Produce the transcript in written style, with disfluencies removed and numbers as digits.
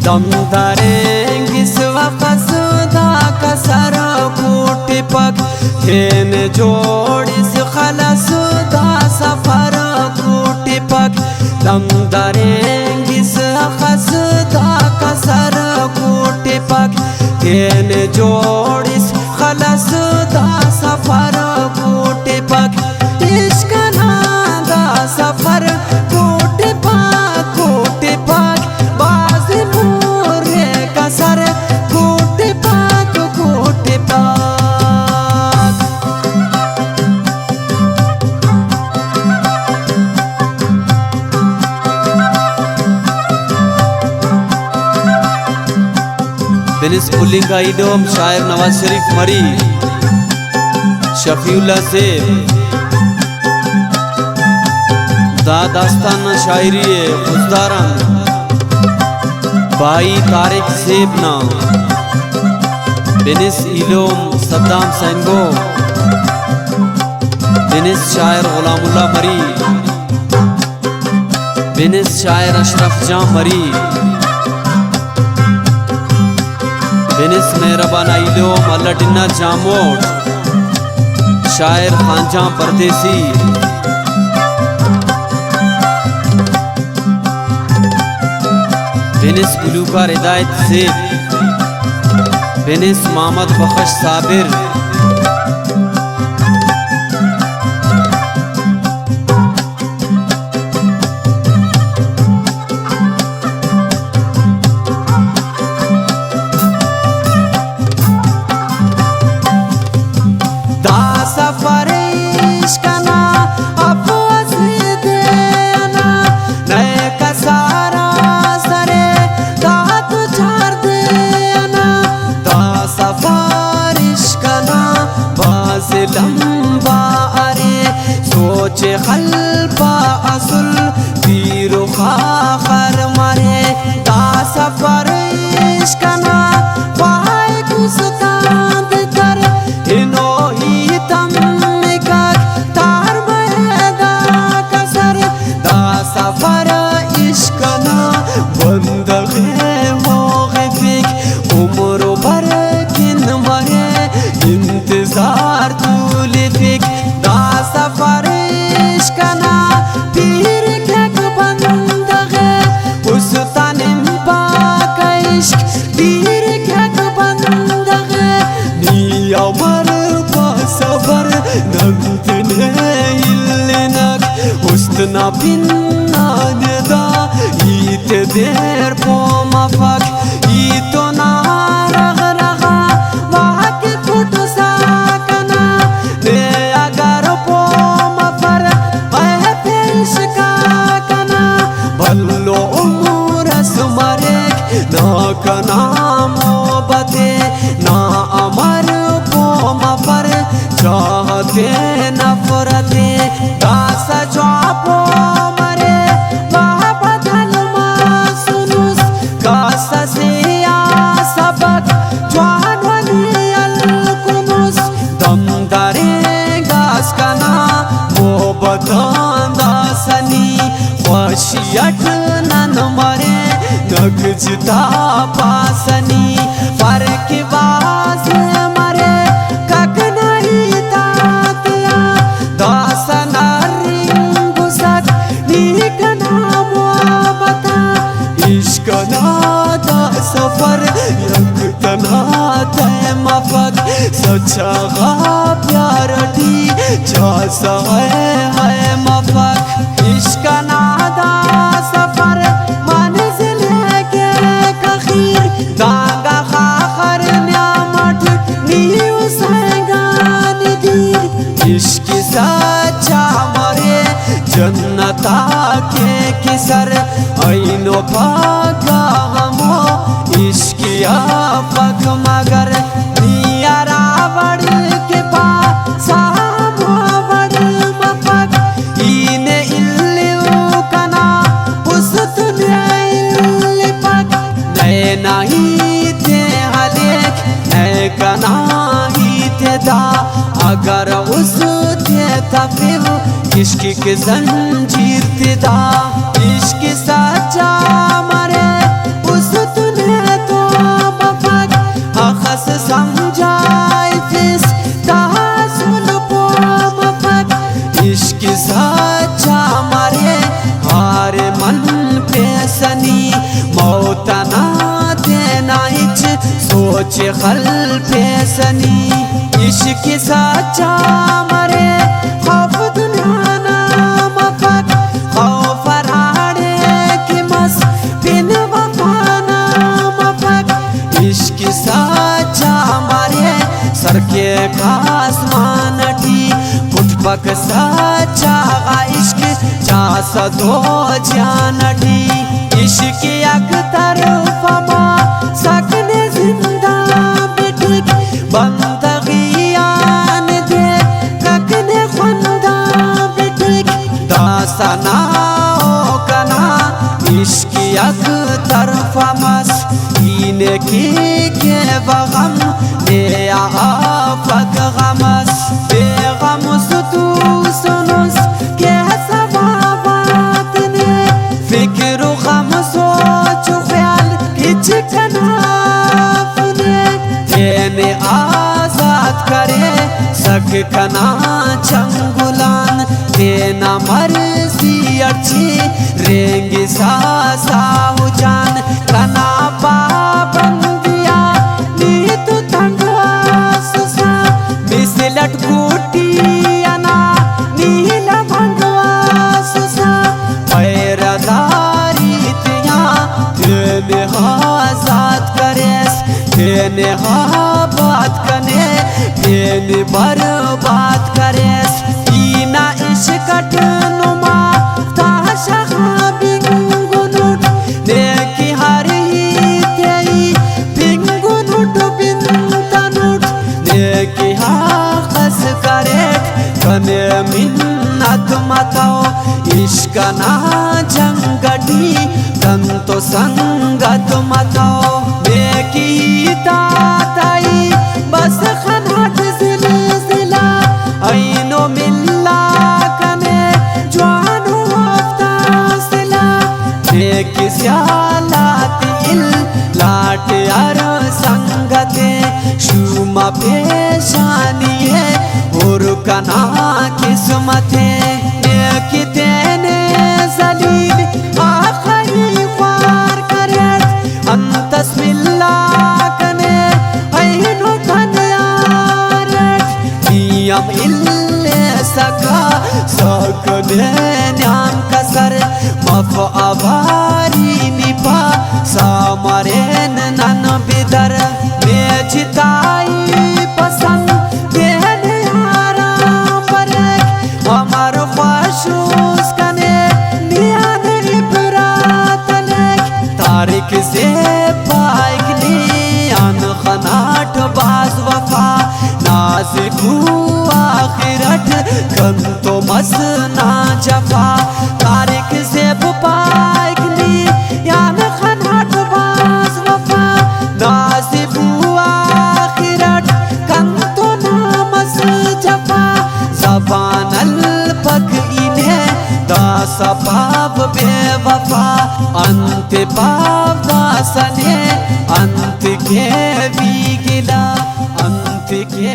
दम दरेंगी स्वफसदा कसर कूटी पक थेन जोड़िस खलसदा सफर कूटी पक दम दरेंगी स्वफसदा कसर कूटी पक थेन जोड़िस खलसदा सफर कूटी पक इश्क नादा सफर कूटी पक बाज पूरे कसर कूटी पक बिनिस पुलिंगा इडोम शायर नवाज शरीफ मरी शफीउल्लाह से दास्ताना शायरी खुजदारन भाई तारिक सेबना बिनिस इलोम सद्दाम सैंगो बिनिस शायर गुलामुल्लाह मरी बिनिस शायर अशरफ जां मरी बिनिस मेहरबाना इलोम अल्लाडिन्ना जामोट शायर खानजां परदेसी बिनिस गुलूकार हिदायत से बिनिस मोहम्मद बख्श साबिर दा सफर इश्क ना अफवाज देना नए कसारा लंबा अरे सोचे खल्पा असुल पीरो खाखर मरे दा सफर इश्क ना पाए कुस्ताद कर इनो ही तम निकट तार मैदा कसर दा सफर इश्क ना बंदगे हो गफिक उम्र भर किन मरे इंतजार तुलिफिक दा सफर इश्क ना पीर क्लक बंदगे उस तनिम पाक इश्क पीर क्लक बंदगे निया मर सफर नंतने इल्लिनक उस्तना पिन्ना नदा ईत देर पोमा फक ईतो ना रग रगा वाक फुट साकना दे अगर पोमा फर मैं पेश काकना बल्लो उमूर सुमरेक ना कना मोहब्बते ना अमर पोमा फर चाहते नफरते दास जापो मरे बदल मासुनुस कास से सबक ज्वानवनी अलकुनुस दम दरे गास कना वो बदांदा सनी वशियत नन मरे नगजता पासनी फर्क बाज मरे कक नहीं तातिया दासना रिंगुसक निकना मोहब्बता इश्क नादा सफर यकतना तय मफक सच्चा गा प्यार दी जा है मफक इश्क नादा सफर मंजिल के कखीर दागा खाखर न्यामत नीव सैगान दीर इश्क सच्चा मरे जन्नता के किसर ऐनो पाका हमो इश्किया पक मगर निया रावण के पास सामोवड़ मफक इने इल्लियो कना उस तुने इल्लि पक नए नहीं थे हलेक नए कना ही थे दा अगर उस थे तफिर इश्क के जंजीर थे दा इश्क सच्चा मरे उस तुने सोच खल पेसनी इश्क सच्चा मरे खौफ दुनिया ना मफक खौफ राड़े की मस बिन वफाना मफक इश्क सच्चा मरे सर के आसमान टी कुटपक सच्चा इश्क चा सदो जान टी इश्क एक तरफमा सकने जिंदा बिटिक बंदगियान दे ककने खुंदा बिटिक दासना ओ कना इश्क एक तरफमस इने के बगम दे आफक गमस बेगम सुतू सुनुस के सवाबात ने फिक्र गम सोच ख्याल हिच कनाफने तेने आजाद करे सक कना चंगुलान तेना मर्जी अर्ची रेंगी सासा जान कना पाबंदिया नीत तंगा सुसा मिसलट कुटियाना नीला भंगवा सुसा पैरदारी तिया तेने आजाद करेस तेने बात कने तेने बर्बाद करेस ईना इश्कट नुमा ताशा बिंगुनुट नेकी हर ही तेई बिंगुनुट बिंतनुट नेकी हाकस करे कने मिन्नत मताओ इश्क ना जंगटी तंतो संगत मताओ नेकी ताताई बस खनाट सिलसिला ऐनो मिल्ला कने जवानो अफ्तासिला नेकी स्यालात इल लाट यार संगते शुमा पेशानी है और कना किस्मते नेकी तेने जलील आखरी ख्वार करेट अंतस मिल्ला कने ऐनो कन्यारट नियम इल्ले सका सकने न्याम कसर मफ आभारी निपा सामरेन नन बिदर बेचिताई पसंद देने आराम पर हमार ख्वाशूस कने नियान इबरात तारिक से पाइकनी अन खनाट बाज वफा नाज़िक आखिरत कन तो मसना जफा तारिक से पाइकनी अन खनाट बाज वफा नाज़िक आखिरत कन तो नामस जफा ज़बान अलपक इन्हें दासा बाब बेवफा अंत बाबा सने अंत के भी गिला अंत के